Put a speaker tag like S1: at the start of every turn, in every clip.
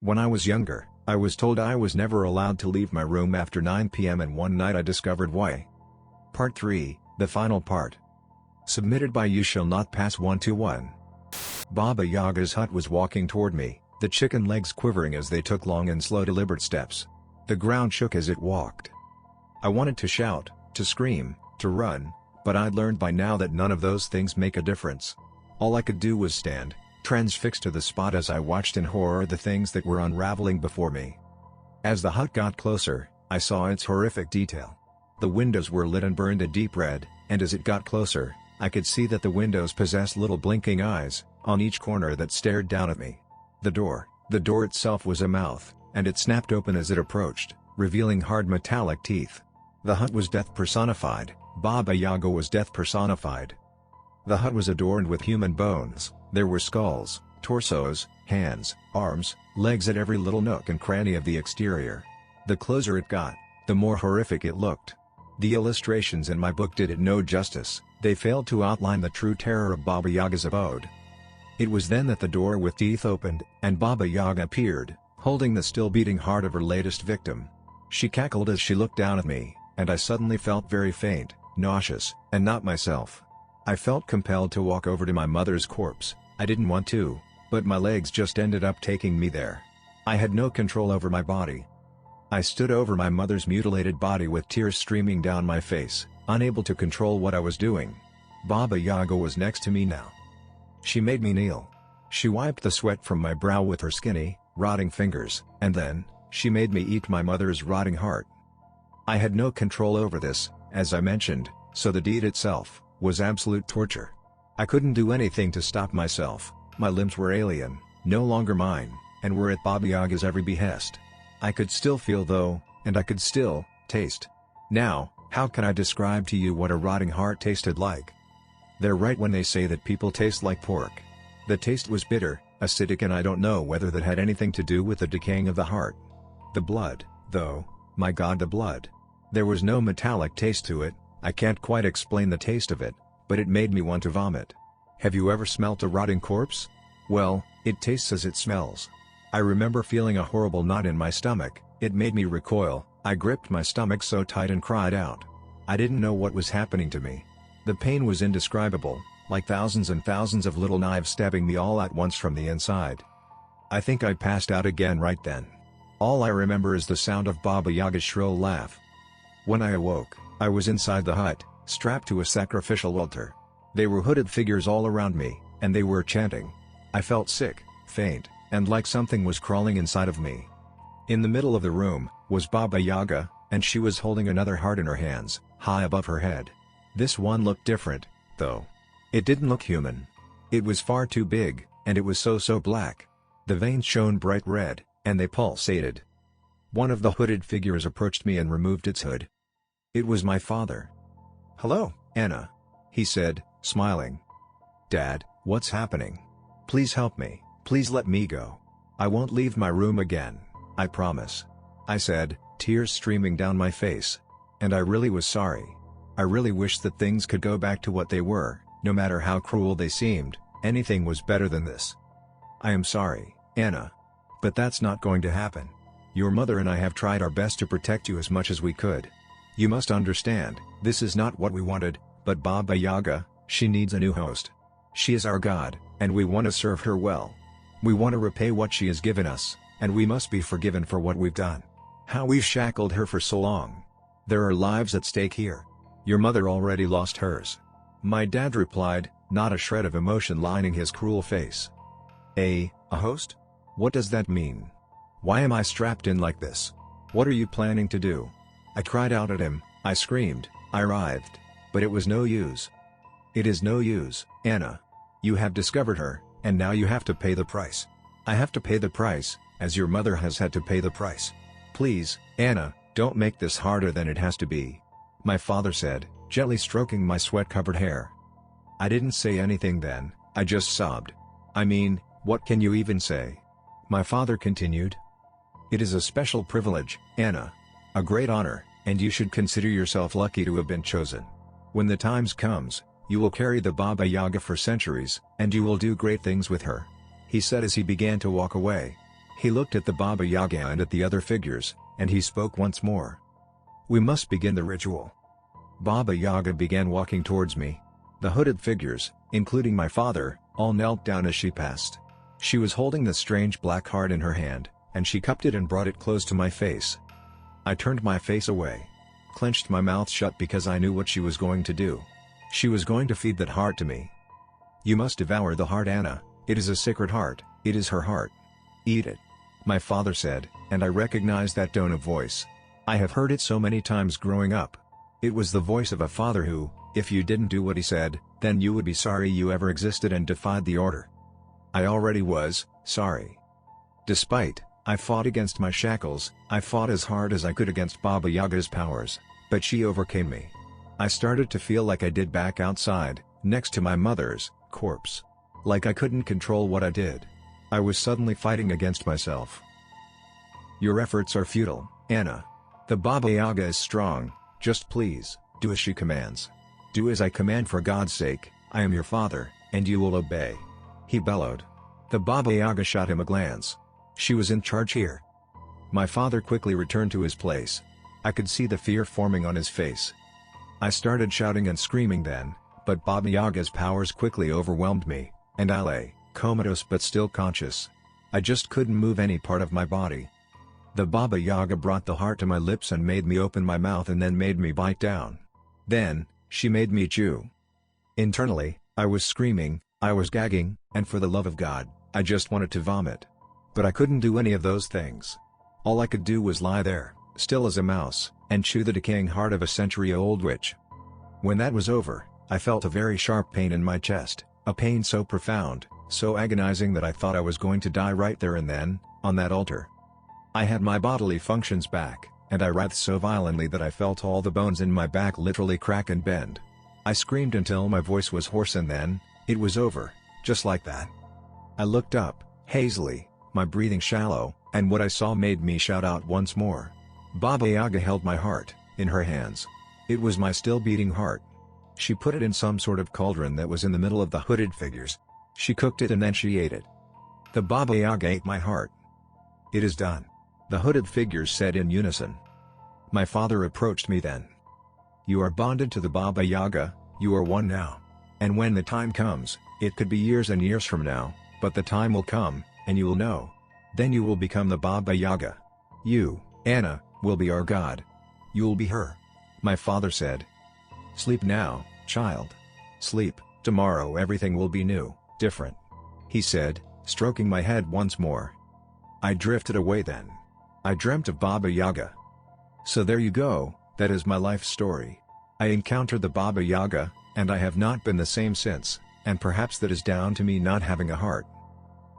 S1: When I was younger, I was told I was never allowed to leave my room after 9 p.m. and one night I discovered why. Part 3, the final part. Submitted by You Shall Not Pass 121. Baba Yaga's hut was walking toward me, the chicken legs quivering as they took long and slow deliberate steps. The ground shook as it walked. I wanted to shout, to scream, to run, but I'd learned by now that none of those things make a difference. All I could do was stand, transfixed to the spot as I watched in horror the things that were unraveling before me. As the hut got closer, I saw its horrific detail. The windows were lit and burned a deep red, and as it got closer, I could see that the windows possessed little blinking eyes, on each corner that stared down at me. The door itself was a mouth, and it snapped open as it approached, revealing hard metallic teeth. The hut was death personified, Baba Yaga was death personified. The hut was adorned with human bones, there were skulls, torsos, hands, arms, legs at every little nook and cranny of the exterior. The closer it got, the more horrific it looked. The illustrations in my book did it no justice, they failed to outline the true terror of Baba Yaga's abode. It was then that the door with teeth opened, and Baba Yaga appeared, holding the still beating heart of her latest victim. She cackled as she looked down at me, and I suddenly felt very faint, nauseous, and not myself. I felt compelled to walk over to my mother's corpse. I didn't want to, but my legs just ended up taking me there. I had no control over my body. I stood over my mother's mutilated body with tears streaming down my face, unable to control what I was doing. Baba Yaga was next to me now. She made me kneel. She wiped the sweat from my brow with her skinny, rotting fingers, and then, she made me eat my mother's rotting heart. I had no control over this, as I mentioned, so the deed itself was absolute torture. I couldn't do anything to stop myself. My limbs were alien, no longer mine, and were at Baba Yaga's every behest. I could still feel though, and I could still taste. Now, how can I describe to you what a rotting heart tasted like? They're right when they say that people taste like pork. The taste was bitter, acidic, and I don't know whether that had anything to do with the decaying of the heart. The blood, though, my God, the blood. There was no metallic taste to it. I can't quite explain the taste of it, but it made me want to vomit. Have you ever smelt a rotting corpse? Well, it tastes as it smells. I remember feeling a horrible knot in my stomach, it made me recoil, I gripped my stomach so tight and cried out. I didn't know what was happening to me. The pain was indescribable, like thousands and thousands of little knives stabbing me all at once from the inside. I think I passed out again right then. All I remember is the sound of Baba Yaga's shrill laugh. When I awoke, I was inside the hut, strapped to a sacrificial altar. There were hooded figures all around me, and they were chanting. I felt sick, faint, and like something was crawling inside of me. In the middle of the room, was Baba Yaga, and she was holding another heart in her hands, high above her head. This one looked different, though. It didn't look human. It was far too big, and it was so black. The veins shone bright red, and they pulsated. One of the hooded figures approached me and removed its hood. It was my father. "Hello, Anna," he said, smiling. "Dad, what's happening? Please help me, please let me go. I won't leave my room again, I promise," I said, tears streaming down my face. And I really was sorry. I really wish that things could go back to what they were, no matter how cruel they seemed, anything was better than this. "I am sorry, Anna. But that's not going to happen. Your mother and I have tried our best to protect you as much as we could. You must understand, this is not what we wanted, but Baba Yaga, she needs a new host. She is our God, and we want to serve her well. We want to repay what she has given us, and we must be forgiven for what we've done. How we've shackled her for so long. There are lives at stake here. Your mother already lost hers." My dad replied, not a shred of emotion lining his cruel face. A host? What does that mean? Why am I strapped in like this? What are you planning to do? I cried out at him, I screamed, I writhed. But it was no use. "It is no use, Anna. You have discovered her, and now you have to pay the price. I have to pay the price, as your mother has had to pay the price. Please, Anna, don't make this harder than it has to be," my father said, gently stroking my sweat-covered hair. I didn't say anything then, I just sobbed. "I mean, what can you even say?" My father continued. "It is a special privilege, Anna. A great honor, and you should consider yourself lucky to have been chosen. When the times comes, you will carry the Baba Yaga for centuries, and you will do great things with her," he said as he began to walk away. He looked at the Baba Yaga and at the other figures, and he spoke once more. "We must begin the ritual." Baba Yaga began walking towards me. The hooded figures, including my father, all knelt down as she passed. She was holding the strange black heart in her hand, and she cupped it and brought it close to my face. I turned my face away, clenched my mouth shut because I knew what she was going to do. She was going to feed that heart to me. "You must devour the heart, Anna. It is a sacred heart, it is her heart. Eat it," my father said, and I recognized that tone of voice. I have heard it so many times growing up. It was the voice of a father who, if you didn't do what he said, then you would be sorry you ever existed and defied the order. I already was sorry. Despite, I fought against my shackles, I fought as hard as I could against Baba Yaga's powers, but she overcame me. I started to feel like I did back outside, next to my mother's corpse. Like I couldn't control what I did. I was suddenly fighting against myself. "Your efforts are futile, Anna. The Baba Yaga is strong, just please, do as she commands. Do as I command for God's sake, I am your father, and you will obey," he bellowed. The Baba Yaga shot him a glance. She was in charge here. My father quickly returned to his place. I could see the fear forming on his face. I started shouting and screaming then, but Baba Yaga's powers quickly overwhelmed me, and I lay, comatose but still conscious. I just couldn't move any part of my body. The Baba Yaga brought the heart to my lips and made me open my mouth and then made me bite down. Then, she made me chew. Internally, I was screaming, I was gagging, and for the love of God, I just wanted to vomit. But I couldn't do any of those things. All I could do was lie there, still as a mouse, and chew the decaying heart of a century-old witch. When that was over, I felt a very sharp pain in my chest, a pain so profound, so agonizing that I thought I was going to die right there and then, on that altar. I had my bodily functions back, and I writhed so violently that I felt all the bones in my back literally crack and bend. I screamed until my voice was hoarse and then, it was over, just like that. I looked up, hazily, my breathing shallow, and what I saw made me shout out once more. Baba Yaga held my heart, in her hands. It was my still beating heart. She put it in some sort of cauldron that was in the middle of the hooded figures. She cooked it and then she ate it. The Baba Yaga ate my heart. "It is done," the hooded figures said in unison. My father approached me then. "You are bonded to the Baba Yaga, you are one now. And when the time comes, it could be years and years from now, but the time will come, and you will know. Then you will become the Baba Yaga. You, Anna, will be our God. You will be her," my father said. "Sleep now, child. Sleep, tomorrow everything will be new, different," he said, stroking my head once more. I drifted away then. I dreamt of Baba Yaga. So there you go, that is my life story. I encountered the Baba Yaga, and I have not been the same since, and perhaps that is down to me not having a heart.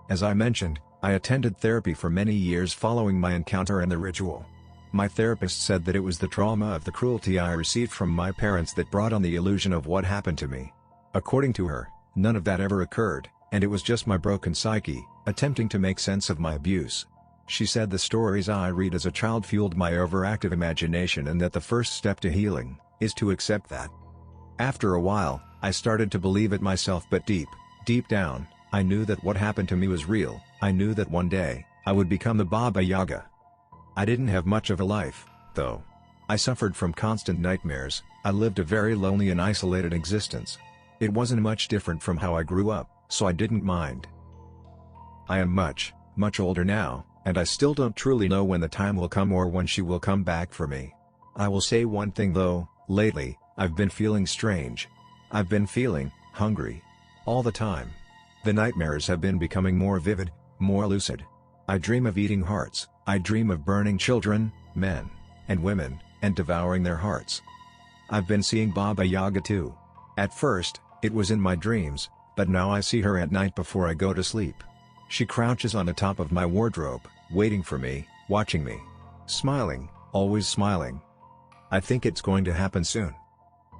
S1: As I mentioned, I attended therapy for many years following my encounter and the ritual. My therapist said that it was the trauma of the cruelty I received from my parents that brought on the illusion of what happened to me. According to her, none of that ever occurred, and it was just my broken psyche, attempting to make sense of my abuse. She said the stories I read as a child fueled my overactive imagination and that the first step to healing is to accept that. After a while, I started to believe it myself, but deep down, I knew that what happened to me was real. I knew that one day, I would become the Baba Yaga. I didn't have much of a life, though. I suffered from constant nightmares, I lived a very lonely and isolated existence. It wasn't much different from how I grew up, so I didn't mind. I am much older now, and I still don't truly know when the time will come or when she will come back for me. I will say one thing though, lately, I've been feeling strange. I've been feeling hungry. All the time. The nightmares have been becoming more vivid, more lucid. I dream of eating hearts, I dream of burning children, men, and women, and devouring their hearts. I've been seeing Baba Yaga too. At first, it was in my dreams, but now I see her at night before I go to sleep. She crouches on the top of my wardrobe, waiting for me, watching me. Smiling, always smiling. I think it's going to happen soon.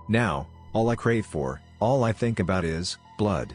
S1: Now, all I crave for, all I think about is blood.